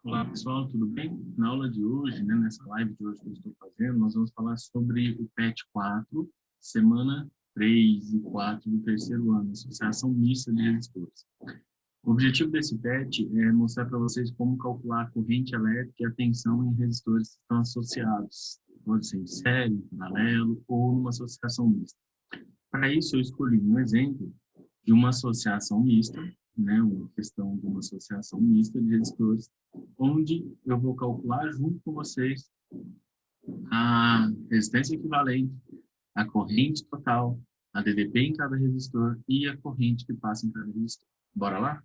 Olá pessoal, tudo bem? Na aula de hoje, nessa live de hoje que eu estou fazendo, nós vamos falar sobre o PET 4, semana 3 e 4 do terceiro ano, Associação Mista de Resistores. O objetivo desse PET é mostrar para vocês como calcular a corrente elétrica e a tensão em resistores que estão associados, pode ser em série, em paralelo ou numa associação mista. Para isso, eu escolhi um exemplo de uma associação mista, uma questão de uma associação mista de resistores, onde eu vou calcular junto com vocês a resistência equivalente, a corrente total, a DDP em cada resistor e a corrente que passa em cada resistor. Bora lá?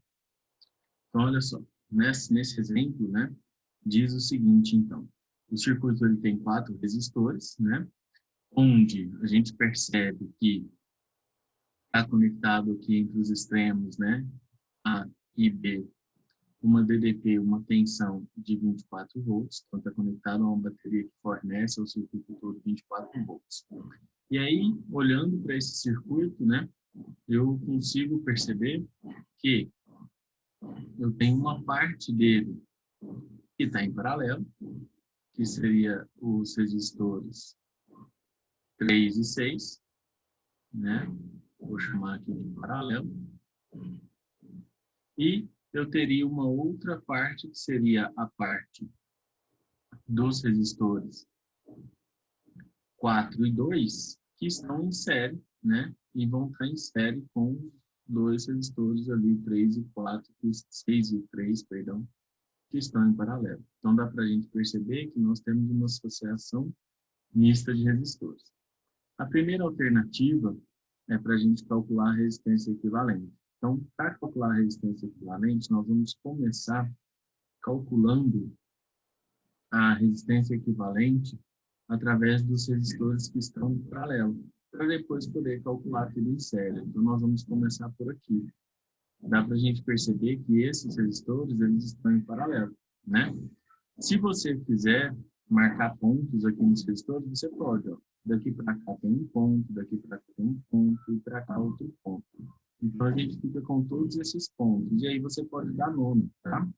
Então, olha só, nesse exemplo, diz o seguinte, então, o circuito ele tem 4 resistores, onde a gente percebe que está conectado aqui entre os extremos, A e B, uma DDP, uma tensão de 24 volts, então está conectado a uma bateria que fornece ao circuito todo 24 volts. E aí, olhando para esse circuito, eu consigo perceber que eu tenho uma parte dele que está em paralelo, que seria os resistores 3 e 6, Vou chamar aqui de paralelo. E eu teria uma outra parte, que seria a parte dos resistores 4 e 2, que estão em série, e vão estar em série com os dois resistores ali, 3 e 4, 6 e 3, perdão, que estão em paralelo. Então, dá para a gente perceber que nós temos uma associação mista de resistores. A primeira alternativa é para a gente calcular a resistência equivalente. Então, para calcular a resistência equivalente, nós vamos começar calculando a resistência equivalente através dos resistores que estão em paralelo, para depois poder calcular tudo em série. Então, nós vamos começar por aqui. Dá para a gente perceber que esses resistores eles estão em paralelo, Se você quiser marcar pontos aqui nos resistores, você pode, ó. Daqui para cá tem um ponto, daqui para cá tem um ponto, e para cá outro ponto. Então, a gente fica com todos esses pontos. E aí você pode dar nome, tá?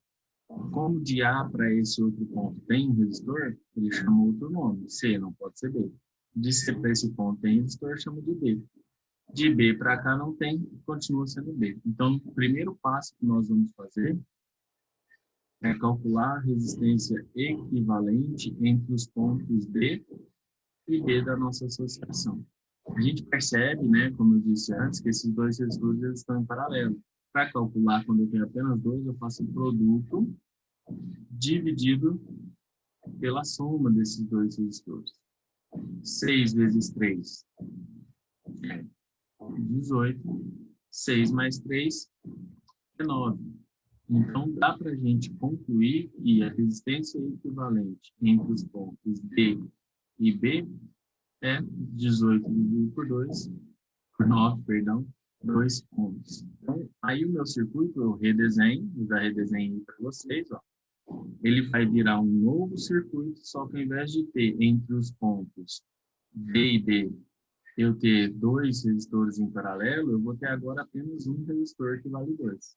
Como de A para esse outro ponto tem um resistor, ele chama outro nome. C não pode ser B. De C para esse ponto tem resistor, chama de B. De B para cá não tem, continua sendo B. Então, o primeiro passo que nós vamos fazer é calcular a resistência equivalente entre os pontos D e B da nossa associação. A gente percebe, como eu disse antes, que esses dois resistores eles estão em paralelo. Para calcular, quando eu tenho apenas dois, eu faço o produto dividido pela soma desses dois resistores. 6 vezes 3 é 18. 6 mais 3 é 9. Então, dá para a gente concluir que a resistência equivalente entre os pontos D e B é 18 dividido por 9, perdão, 2 ohms. Então, aí o meu circuito eu redesenho, eu já redesenhei para vocês, ó. Ele vai virar um novo circuito, só que ao invés de ter entre os pontos D e B, eu ter 2 resistores em paralelo, eu vou ter agora apenas um resistor que vale 2.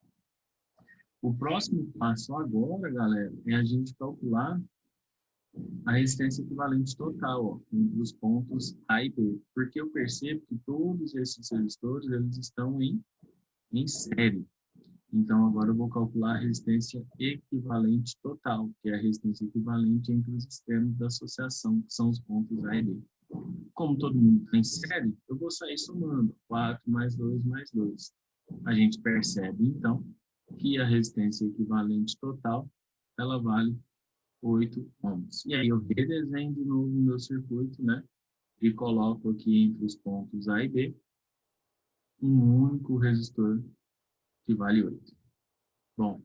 O próximo passo agora, galera, é a gente calcular a resistência equivalente total, ó, entre os pontos A e B, porque eu percebo que todos esses resistores eles estão em série. Então, agora eu vou calcular a resistência equivalente total, que é a resistência equivalente entre os extremos da associação, que são os pontos A e B. Como todo mundo está em série, eu vou sair somando 4 mais 2 mais 2. A gente percebe, então, que a resistência equivalente total, ela vale 8 ohms. E aí eu redesenho de novo o meu circuito, e coloco aqui entre os pontos A e B um único resistor que vale 8. Bom,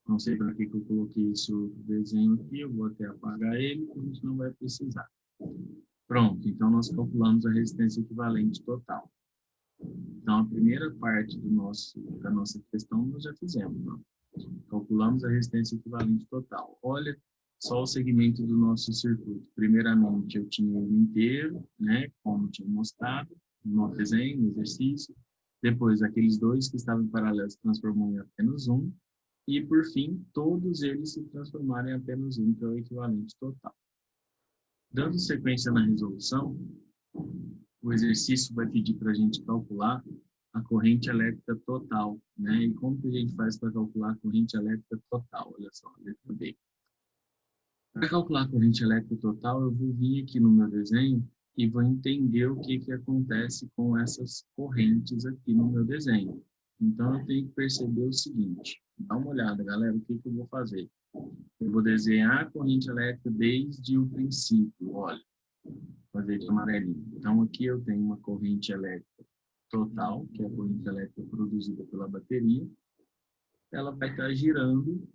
não sei para que eu coloquei esse outro desenho aqui, eu vou até apagar ele, que a gente não vai precisar. Pronto, então nós calculamos a resistência equivalente total. Então, a primeira parte da nossa questão nós já fizemos. Calculamos a resistência equivalente total. Olha só o segmento do nosso circuito. Primeiramente, eu tinha ele inteiro, como tinha mostrado no desenho, no exercício. Depois, aqueles dois que estavam em paralelo se transformou em apenas um. e, por fim, todos eles se transformarem em apenas um, que é o equivalente total. Dando sequência na resolução, o exercício vai pedir para a gente calcular a corrente elétrica total, né? E como que a gente faz para calcular a corrente elétrica total? Olha só, letra B. Para calcular a corrente elétrica total, eu vou vir aqui no meu desenho e vou entender o que acontece com essas correntes aqui no meu desenho. Então, eu tenho que perceber o seguinte. Dá uma olhada, galera, o que eu vou fazer? Eu vou desenhar a corrente elétrica desde o princípio, olha. Fazer de amarelinho. Então, aqui eu tenho uma corrente elétrica total, que é a corrente elétrica produzida pela bateria. Ela vai estar girando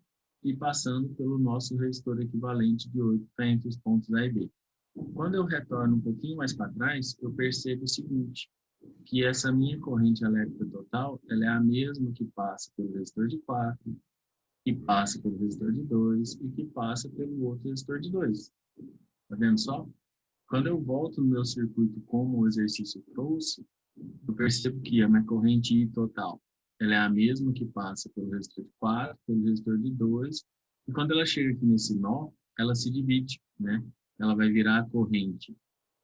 e passando pelo nosso resistor equivalente de 8 entre os pontos A e B. Quando eu retorno um pouquinho mais para trás, eu percebo o seguinte, que essa minha corrente elétrica total, ela é a mesma que passa pelo resistor de 4, que passa pelo resistor de 2 e que passa pelo outro resistor de 2. Tá vendo só? Quando eu volto no meu circuito como o exercício trouxe, eu percebo que a minha corrente I total, ela é a mesma que passa pelo resistor de 4, pelo resistor de 2, e quando ela chega aqui nesse nó, ela se divide, né? Ela vai virar a corrente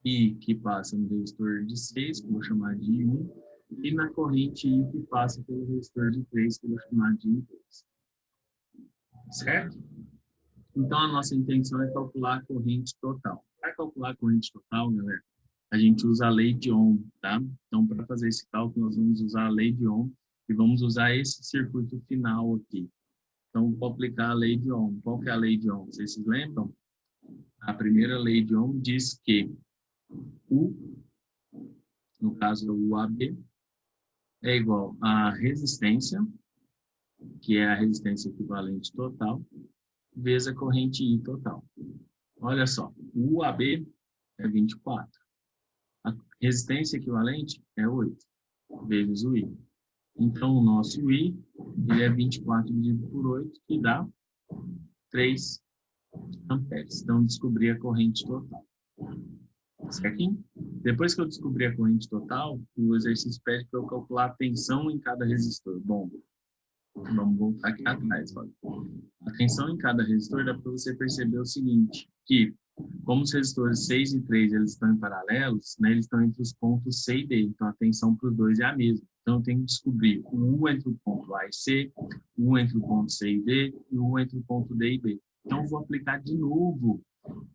I que passa no resistor de 6, que eu vou chamar de I1, e na corrente I que passa pelo resistor de 3, que eu vou chamar de I2. Certo? Então, a nossa intenção é calcular a corrente total. Para calcular a corrente total, galera, a gente usa a lei de Ohm, tá? Então, para fazer esse cálculo, nós vamos usar a lei de Ohm e vamos usar esse circuito final aqui. Então, vou aplicar a lei de Ohm. Qual que é a lei de Ohm? Vocês se lembram? A primeira lei de Ohm diz que U, no caso o UAB, é igual à resistência, que é a resistência equivalente total, vezes a corrente I total. Olha só, o UAB é 24. A resistência equivalente é 8, vezes o I. Então, o nosso I ele é 24 dividido por 8, que dá 3 amperes. Então, descobri a corrente total. Certinho? Depois que eu descobri a corrente total, o exercício pede para eu calcular a tensão em cada resistor. Bom, vamos voltar aqui atrás. Olha. A tensão em cada resistor dá para você perceber o seguinte, que como os resistores 6 e 3 eles estão em paralelos, né, eles estão entre os pontos C e D, então a tensão para os dois é a mesma. Então eu tenho que descobrir o U entre o ponto A e C, o U entre o ponto C e D e o U entre o ponto D e B. Então eu vou aplicar de novo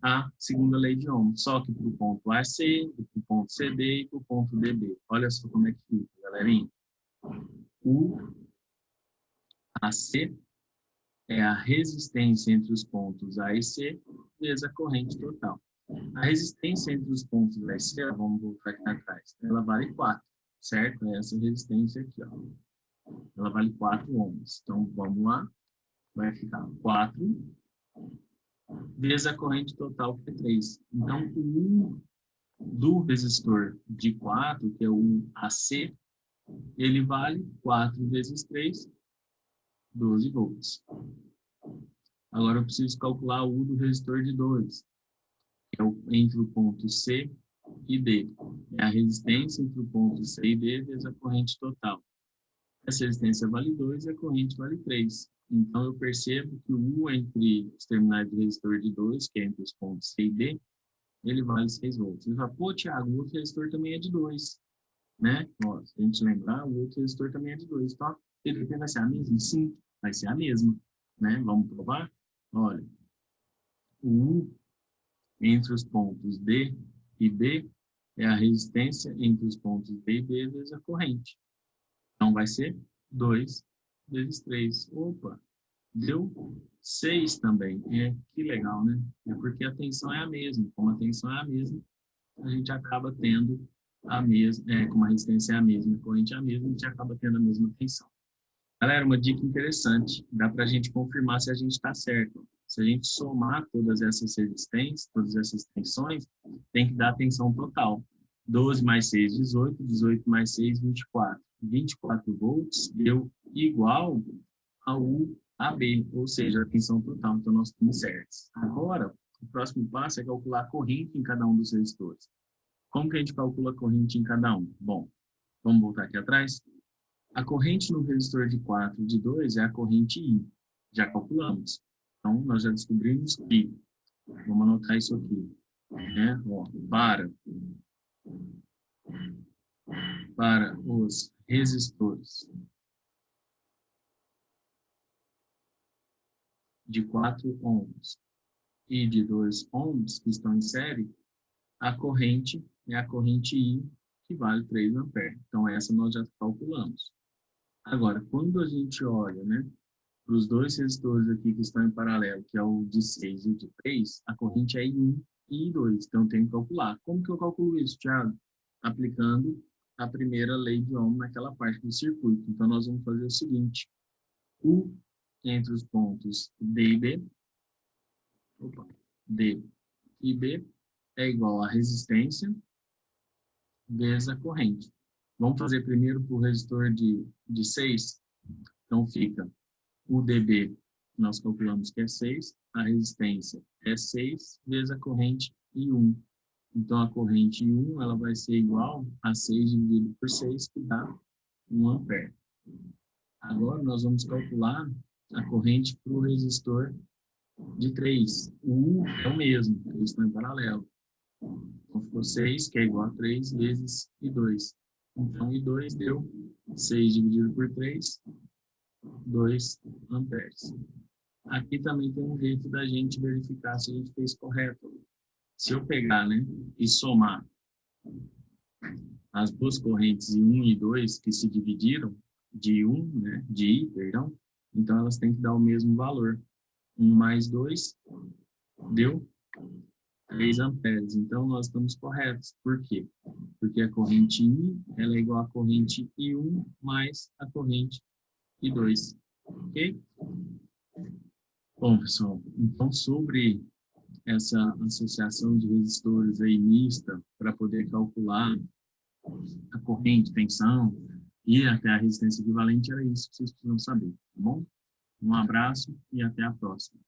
a segunda lei de Ohm, só que para o ponto AC, para o ponto CD e para o ponto DB. Olha só como é que fica, galerinha. O AC é a resistência entre os pontos A e C vezes a corrente total. A resistência entre os pontos A e C, vamos voltar aqui atrás, ela vale 4, certo? É essa resistência aqui, ó. Ela vale 4 ohms. Então, vamos lá. Vai ficar 4 vezes a corrente total, que é 3. Então, o U do resistor de 4, que é o AC, ele vale 4 vezes 3, 12 volts. Agora eu preciso calcular o U do resistor de 2, que é entre o ponto C e D. É a resistência entre o ponto C e D vezes a corrente total. Essa resistência vale 2 e a corrente vale 3. Então, eu percebo que o U entre os terminais do resistor de 2, que é entre os pontos C e D, ele vale 6 volts. Você fala, pô, Thiago, o outro resistor também é de 2. Né? Ó, se a gente lembrar, o outro resistor também é de 2. Então, ele vai ser a mesma? Sim, vai ser a mesma. Né? Vamos provar? Olha, o U entre os pontos D e B é a resistência entre os pontos D e B vezes a corrente. Então, vai ser 2 vezes 3. Opa, deu 6 também. Que legal, né? É porque a tensão é a mesma. Como a tensão é a mesma, a gente acaba tendo a mesma, como a resistência é a mesma, a corrente é a mesma, a gente acaba tendo a mesma tensão. Galera, uma dica interessante, dá para a gente confirmar se a gente está certo. Se a gente somar todas essas resistências, todas essas tensões, tem que dar a tensão total. 12 mais 6, 18, 18 mais 6, 24. 24 volts deu igual ao UAB, ou seja, a tensão total, então nós estamos certos. Agora, o próximo passo é calcular a corrente em cada um dos resistores. Como que a gente calcula a corrente em cada um? Bom, vamos voltar aqui atrás. A corrente no resistor de 4 e de 2 é a corrente I. já calculamos. Então, nós já descobrimos que, vamos anotar isso aqui, né? Ó, para os resistores de 4 ohms e de 2 ohms que estão em série, a corrente é a corrente I, que vale 3 amperes. Então, essa nós já calculamos. Agora, quando a gente olha, né, para os dois resistores aqui que estão em paralelo, que é o de 6 e o de 3, a corrente é I1 e I2. Então, eu tenho que calcular. Como que eu calculo isso, Thiago? Aplicando a primeira lei de Ohm naquela parte do circuito. Então, nós vamos fazer o seguinte. U entre os pontos D e B, D e B é igual a resistência vezes a corrente. Vamos fazer primeiro para o resistor de 6. Então, fica o dB, nós calculamos que é 6, a resistência é 6 vezes a corrente I1. Então, a corrente I1 ela vai ser igual a 6 dividido por 6, que dá 1 ampere. Agora, nós vamos calcular a corrente para o resistor de 3. O U é o mesmo, eles estão em paralelo. Então, ficou 6, que é igual a 3 vezes I2. Então, I2 deu 6 dividido por 3, 2 amperes. Aqui também tem um jeito da gente verificar se a gente fez correto. Se eu pegar, né, e somar as duas correntes I1 e I2 que se dividiram, de I, perdão, então elas têm que dar o mesmo valor. 1 mais 2 deu 3 amperes. Então, nós estamos corretos. Por quê? Porque a corrente I ela é igual à corrente I1 mais a corrente I2. Ok? Bom, pessoal, então sobre essa associação de resistores aí mista para poder calcular a corrente, tensão e até a resistência equivalente, era isso que vocês precisam saber, tá bom? Um abraço e até a próxima.